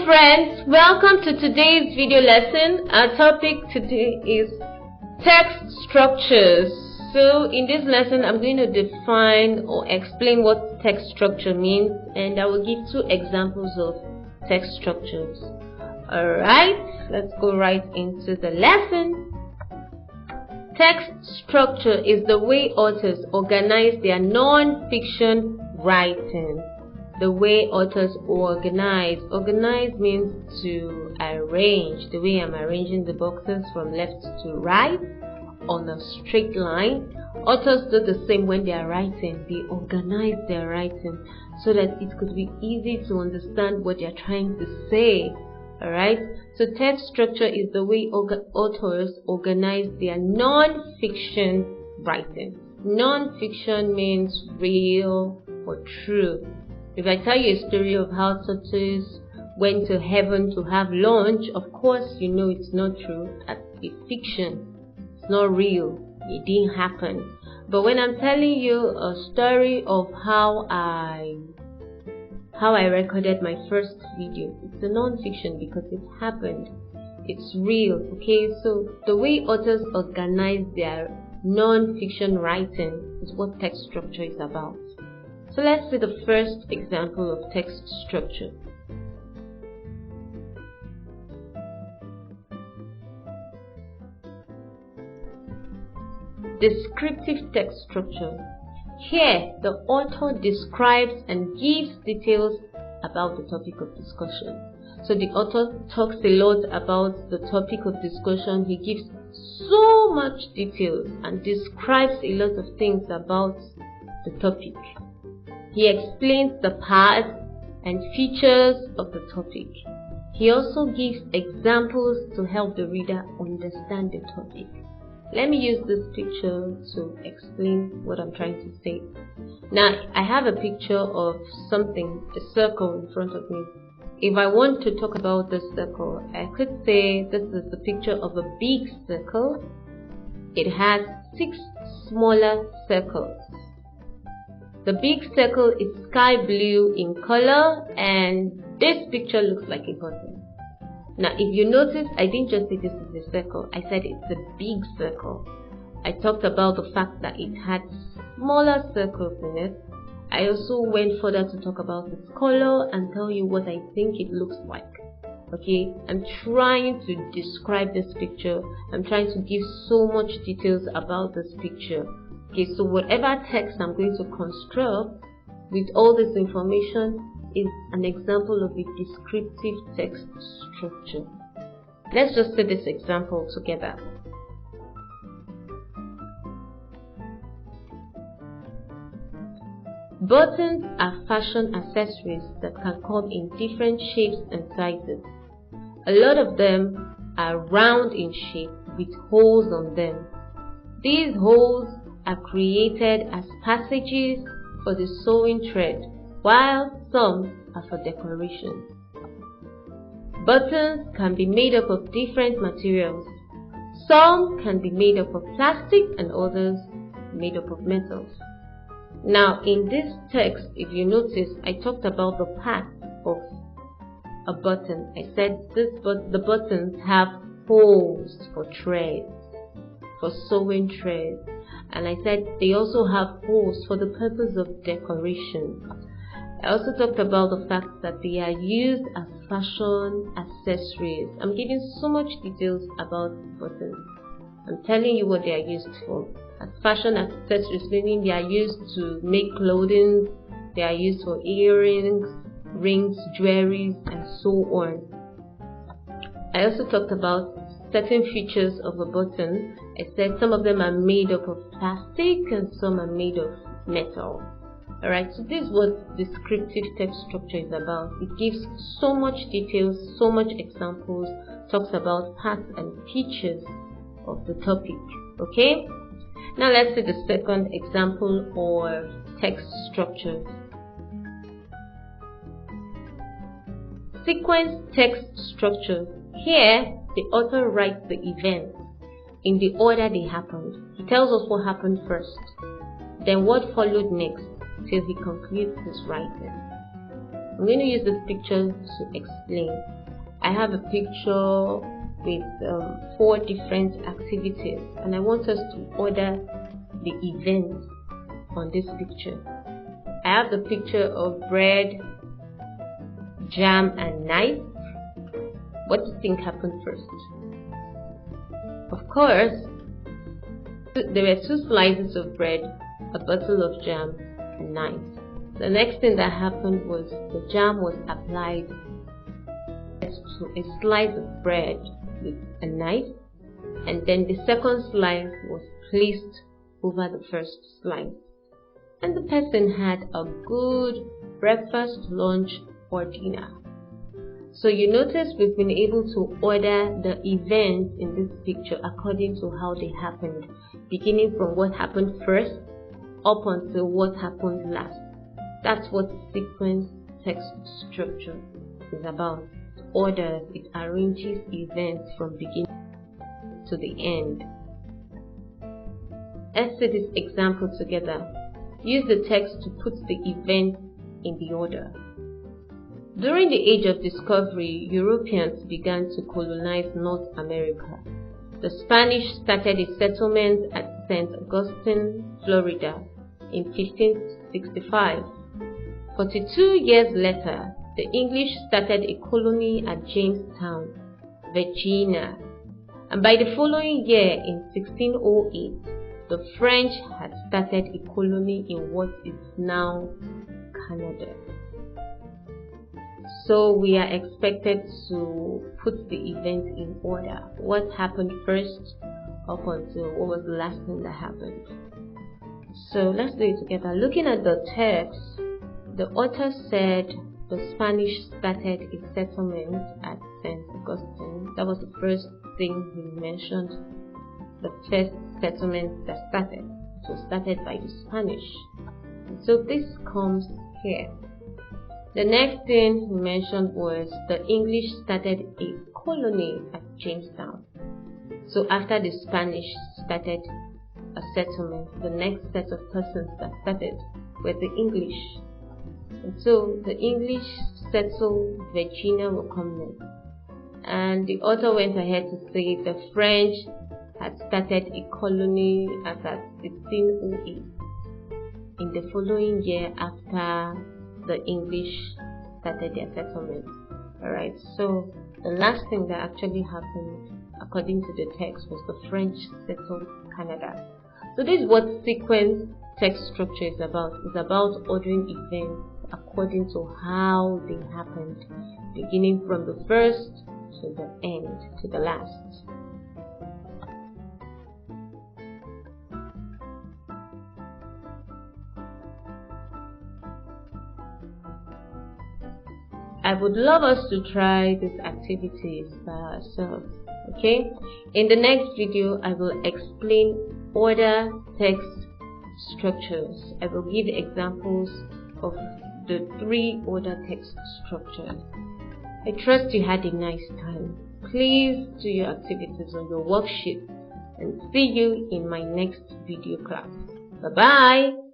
friends, welcome to today's video lesson. Our topic today is text structures. So in this lesson I'm going to define or explain what text structure means, and I will give two examples of text structures. Alright, let's go right into the lesson. Text structure is the way authors organize their non-fiction writing. The way authors organize. Organize means to arrange. The way I'm arranging the boxes from left to right on a straight line. Authors do the same when they are writing. They organize their writing so that it could be easy to understand what they are trying to say. Alright, so text structure is the way authors organize their non-fiction writing. Non-fiction means real or true. If I tell you a story of how tortoise went to heaven to have lunch, of course you know it's not true. That's a fiction. It's not real. It didn't happen. But when I'm telling you a story of how I recorded my first video, it's a non-fiction because it happened. It's real. Okay, so the way authors organize their non-fiction writing is what text structure is about. So let's see the first example of text structure. Descriptive text structure. Here, the author describes and gives details about the topic of discussion. So the author talks a lot about the topic of discussion. He gives so much details and describes a lot of things about the topic. He explains the parts and features of the topic. He also gives examples to help the reader understand the topic. Let me use this picture to explain what I'm trying to say. Now, I have a picture of something, a circle in front of me. If I want to talk about this circle, I could say this is a picture of a big circle. It has 6 smaller circles. The big circle is sky blue in color, and this picture looks like a button. Now, if you notice, I didn't just say this is a circle. I said it's a big circle. I talked about the fact that it had smaller circles in it. I also went further to talk about its color and tell you what I think it looks like. Okay, I'm trying to describe this picture. I'm trying to give so much details about this picture. Okay, so whatever text I'm going to construct with all this information is an example of a descriptive text structure. Let's just see this example together. Buttons are fashion accessories that can come in different shapes and sizes. A lot of them are round in shape with holes on them. These holes are created as passages for the sewing thread, while some are for decoration. Buttons can be made up of different materials. Some can be made up of plastic and others made up of metals. Now, in this text, if you notice, I talked about the parts of a button. I said the buttons have holes for threads, for sewing threads. And I said they also have holes for the purpose of decoration. I also talked about the fact that they are used as fashion accessories. I'm giving so much details about buttons. I'm telling you what they are used for. As fashion accessories, meaning they are used to make clothing, they are used for earrings, rings, jewelry, and so on. I also talked about certain features of a button. I said some of them are made up of plastic and some are made of metal. Alright, so this is what descriptive text structure is about. It gives so much details, so much examples, talks about parts and features of the topic. Okay? Now let's see the second example of text structure. Sequence text structure. Here, the author writes the events in the order they happened. He tells us what happened first, then what followed next, till he concludes his writing. I'm going to use this picture to explain. I have a picture with 4 different activities, and I want us to order the events on this picture. I have the picture of bread, jam, and knife. What do you think happened first? Of course, there were 2 slices of bread, a bottle of jam, and knife. The next thing that happened was the jam was applied to a slice of bread with a knife, and then the second slice was placed over the first slice. And the person had a good breakfast, lunch, or dinner. So you notice we've been able to order the events in this picture according to how they happened, beginning from what happened first up until what happened last. That's what sequence text structure is about. It orders, it arranges events from beginning to the end. Let's see this example together. Use the text to put the events in the order. During the Age of Discovery, Europeans began to colonize North America. The Spanish started a settlement at St. Augustine, Florida in 1565. 42 years later, the English started a colony at Jamestown, Virginia. And by the following year, in 1608, the French had started a colony in what is now Canada. So we are expected to put the event in order. What happened first up until what was the last thing that happened. So let's do it together. Looking at the text, the author said the Spanish started a settlement at St. Augustine. That was the first thing he mentioned. The first settlement that started. It was started by the Spanish. So this comes here. The next thing he mentioned was the English started a colony at Jamestown. So after the Spanish started a settlement, the next set of persons that started were the English. And so the English settled Virginia will come next. And the author went ahead to say the French had started a colony as at 1608, in the following year after the English started their settlement. Alright, so the last thing that actually happened, according to the text, was the French settled Canada. So this is what sequence text structure is about. It's about ordering events according to how they happened, beginning from the first to the end, to the last. I would love us to try these activities by ourselves. Okay? In the next video, I will explain order text structures. I will give examples of the 3 order text structures. I trust you had a nice time. Please do your activities on your worksheet and see you in my next video class. Bye bye.